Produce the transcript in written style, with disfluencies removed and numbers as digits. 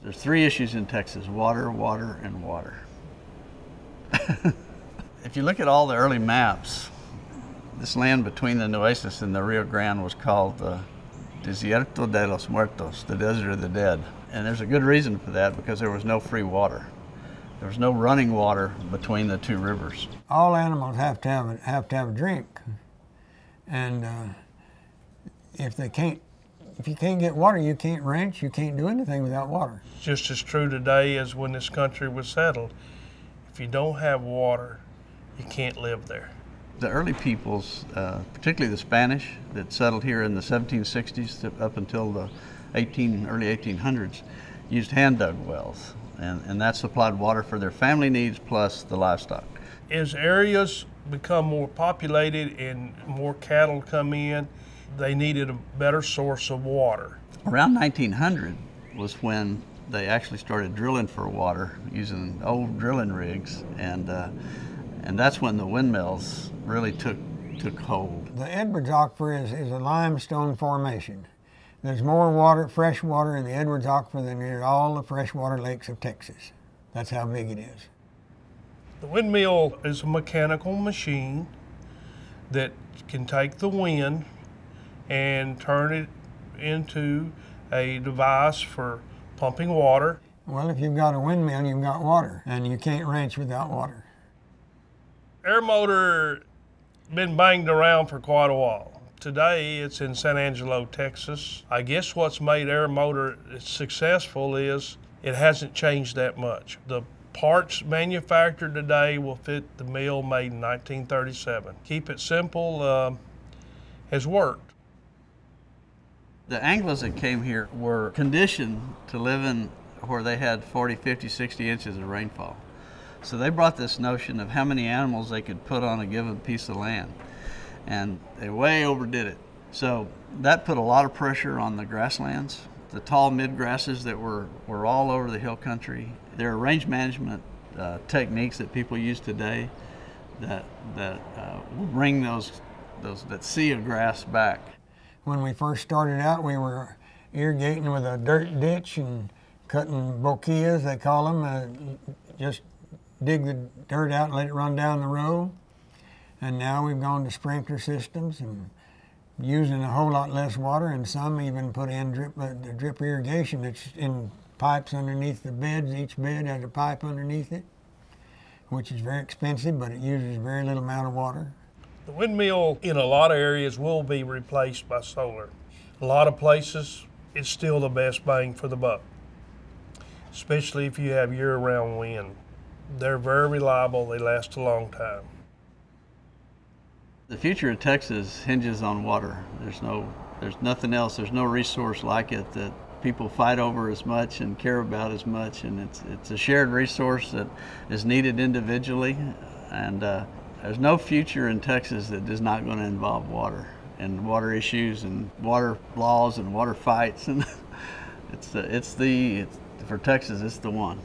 There's three issues in Texas: water, water, and water. If you look at all the early maps, this land between the Nueces and the Rio Grande was called the Desierto de los Muertos, the desert of the dead. And there's a good reason for that, because there was no free water. There was no running water between the two rivers. All animals have to have a drink, and if you can't get water, you can't ranch, you can't do anything without water. It's just as true today as when this country was settled. If you don't have water, you can't live there. The early peoples, particularly the Spanish that settled here in the 1760s up until the early 1800s, used hand-dug wells, and that supplied water for their family needs plus the livestock. As areas become more populated and more cattle come in, they needed a better source of water. Around 1900 was when they actually started drilling for water using old drilling rigs, and that's when the windmills really took hold. The Edwards Aquifer is a limestone formation. There's more water, fresh water in the Edwards Aquifer than in all the freshwater lakes of Texas. That's how big it is. The windmill is a mechanical machine that can take the wind and turn it into a device for pumping water. Well, if you've got a windmill, you've got water, and you can't ranch without water. Air motor been banged around for quite a while. Today it's in San Angelo, Texas. I guess what's made air motor successful is it hasn't changed that much. The parts manufactured today will fit the mill made in 1937. Keep it simple has worked. The Anglos that came here were conditioned to live in where they had 40, 50, 60 inches of rainfall. So they brought this notion of how many animals they could put on a given piece of land, and they way overdid it. So that put a lot of pressure on the grasslands, the tall mid-grasses that were all over the hill country. There are range management techniques that people use today that will bring those that sea of grass back. When we first started out, we were irrigating with a dirt ditch and cutting boquillas, they call them, just dig the dirt out and let it run down the row. And now we've gone to sprinkler systems and using a whole lot less water, and some even put in drip irrigation that's in pipes underneath the beds. Each bed has a pipe underneath it, which is very expensive, but it uses very little amount of water. The windmill in a lot of areas will be replaced by solar. A lot of places, it's still the best bang for the buck, especially if you have year-round wind. They're very reliable, they last a long time. The future of Texas hinges on water. There's nothing else, there's no resource like it that people fight over as much and care about as much, and it's a shared resource that is needed individually, and there's no future in Texas that is not going to involve water and water issues and water laws and water fights, and for Texas, it's the one.